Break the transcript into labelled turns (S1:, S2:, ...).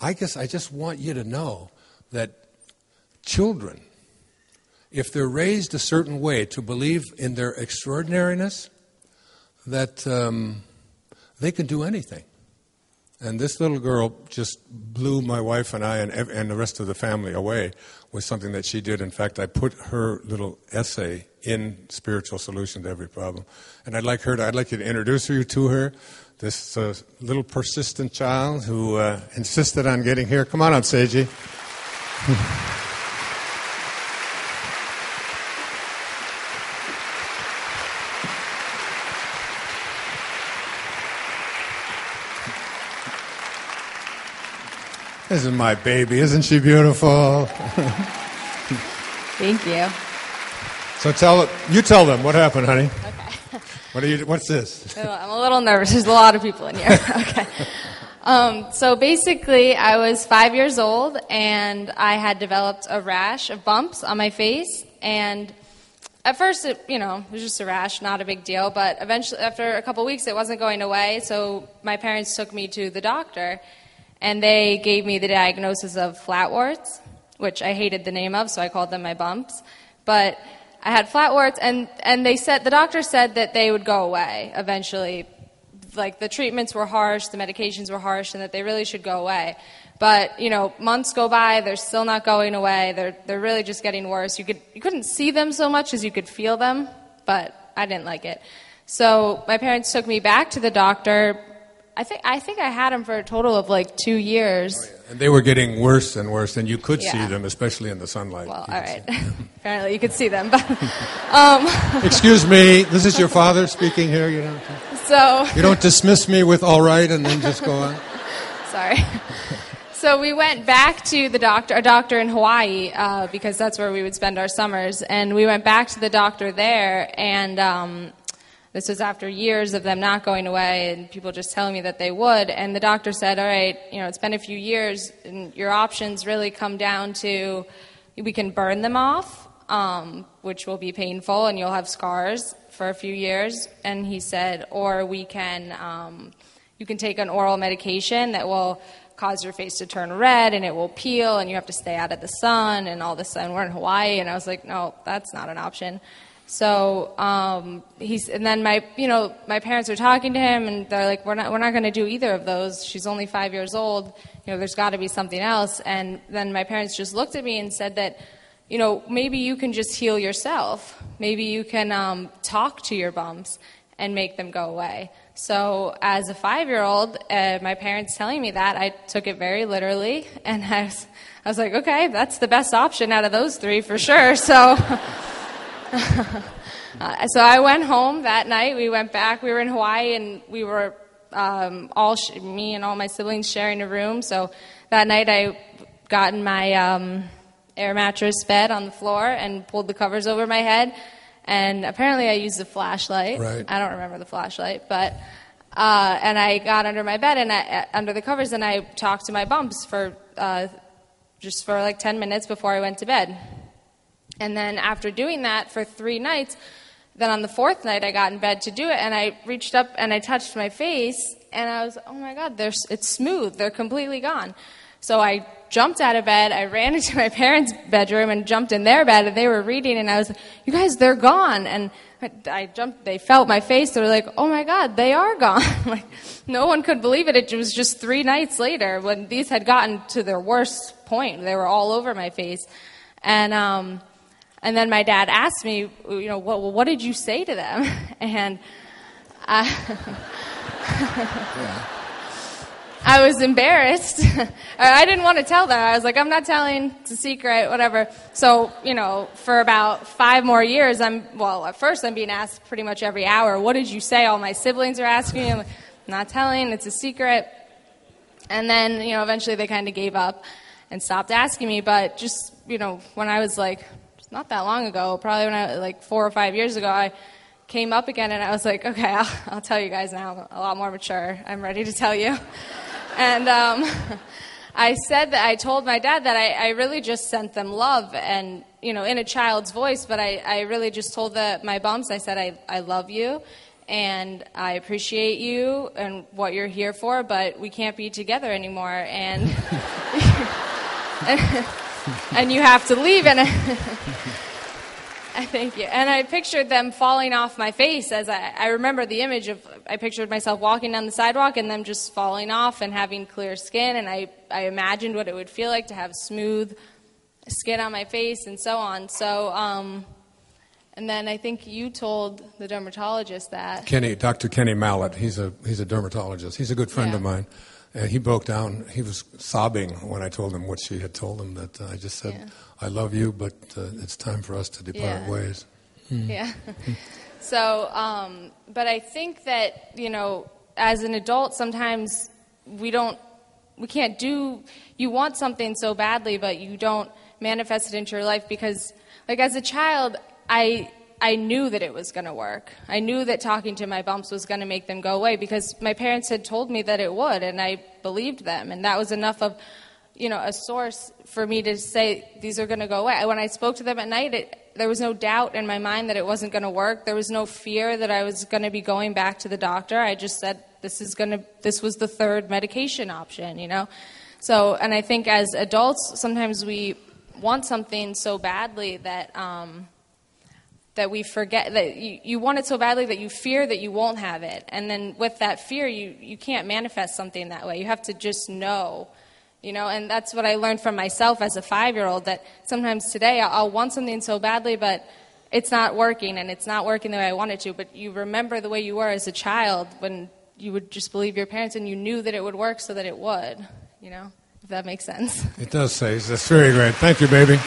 S1: I guess I just want you to know that children, if they're raised a certain way to believe in their extraordinariness, that they can do anything. And this little girl just blew my wife and I and the rest of the family away with something that she did. In fact, I put her little essay in Spiritual Solution to Every Problem. And I'd like you to introduce you to her, this little persistent child who insisted on getting here. Come on up, Saje. This is my baby. Isn't she beautiful?
S2: Thank you.
S1: So tell them what happened, honey.
S2: Okay.
S1: What's this?
S2: I'm a little nervous. There's a lot of people in here. Okay. So basically, I was 5 years old, and I had developed a rash of bumps on my face. And at first, it was just a rash, not a big deal. But eventually, after a couple weeks, it wasn't going away. So my parents took me to the doctor. And they gave me the diagnosis of flatwarts, which I hated the name of, so I called them my bumps. But I had flatwarts, and the doctor said that they would go away eventually. Like, the treatments were harsh, the medications were harsh, and that they really should go away. But, months go by, they're still not going away. They're really just getting worse. You couldn't see them so much as you could feel them, but I didn't like it. So my parents took me back to the doctor. I think I had them for a total of like 2 years.
S1: Oh, yeah. And they were getting worse and worse, and you could see them, especially in the sunlight.
S2: Well, all right. Apparently you could see them. But,
S1: excuse me, this is your father speaking here. You don't dismiss me with all right and then just go on.
S2: Sorry. So we went back to a doctor in Hawaii, because that's where we would spend our summers. And we went back to the doctor there, and this was after years of them not going away and people just telling me that they would. And the doctor said, all right, it's been a few years, and your options really come down to, we can burn them off, which will be painful, and you'll have scars for a few years. And he said, or you can take an oral medication that will cause your face to turn red, and it will peel, and you have to stay out of the sun, and all this. And we're in Hawaii, and I was like, no, that's not an option. So and then my parents were talking to him, and they're like, we're not going to do either of those. She's only 5 years old. There's got to be something else. And then my parents just looked at me and said that, maybe you can just heal yourself. Maybe you can talk to your bumps and make them go away. So as a 5-year-old, my parents telling me that, I took it very literally, and I was like, okay, that's the best option out of those three for sure. So. So I went home that night. We went back. We were in Hawaii, and we were me and all my siblings sharing a room. So that night I got in my air mattress bed on the floor and pulled the covers over my head. And apparently I used a flashlight.
S1: Right.
S2: I don't remember the flashlight, but and I got under my bed and under the covers, and I talked to my bumps for just for like 10 minutes before I went to bed. And then after doing that for 3 nights, then on the 4th night I got in bed to do it, and I reached up and I touched my face, and I was, oh my God, it's smooth. They're completely gone. So I jumped out of bed. I ran into my parents' bedroom and jumped in their bed, and they were reading, and I was like, you guys, they're gone. And I jumped. They felt my face. They were like, oh my God, they are gone. Like, no one could believe it. It was just 3 nights later when these had gotten to their worst point. They were all over my face. And then my dad asked me, what did you say to them? And I was embarrassed. I didn't want to tell them. I was like, I'm not telling. It's a secret, whatever. So, for about 5 more years, at first I'm being asked pretty much every hour, what did you say? All my siblings are asking me. I'm like, not telling. It's a secret. And then, eventually they kind of gave up and stopped asking me. But just, when I was like, not that long ago, probably when I was 4 or 5 years ago, I came up again and I was like, okay, I'll tell you guys now. I'm a lot more mature. I'm ready to tell you. And I told my dad that I really just sent them love, and, in a child's voice, but I really just told my bumps, I said, I love you, and I appreciate you and what you're here for, but we can't be together anymore, and and you have to leave. And thank you. And I pictured them falling off my face as I remember the image of, I pictured myself walking down the sidewalk and them just falling off and having clear skin, and I imagined what it would feel like to have smooth skin on my face and so on. So, and then I think you told the dermatologist that.
S1: Dr. Kenny Mallett, he's a dermatologist. He's a good friend of mine. And he broke down. He was sobbing when I told him what she had told him, that I just said, I love you, but it's time for us to depart ways.
S2: Yeah. So, but I think that, as an adult, sometimes we can't do, you want something so badly, but you don't manifest it into your life because, like, as a child, I knew that it was going to work. I knew that talking to my bumps was going to make them go away because my parents had told me that it would, and I believed them. And that was enough of, a source for me to say, these are going to go away. When I spoke to them at night, there was no doubt in my mind that it wasn't going to work. There was no fear that I was going to be going back to the doctor. I just said, this was the third medication option, So, and I think as adults, sometimes we want something so badly that that we forget that you want it so badly that you fear that you won't have it. And then with that fear, you can't manifest something that way. You have to just know, and that's what I learned from myself as a 5-year-old, that sometimes today I'll want something so badly, but it's not working, and it's not working the way I want it to. But you remember the way you were as a child when you would just believe your parents and you knew that it would work so that it would, if that makes sense.
S1: It does, Saje. That's very great. Thank you, baby.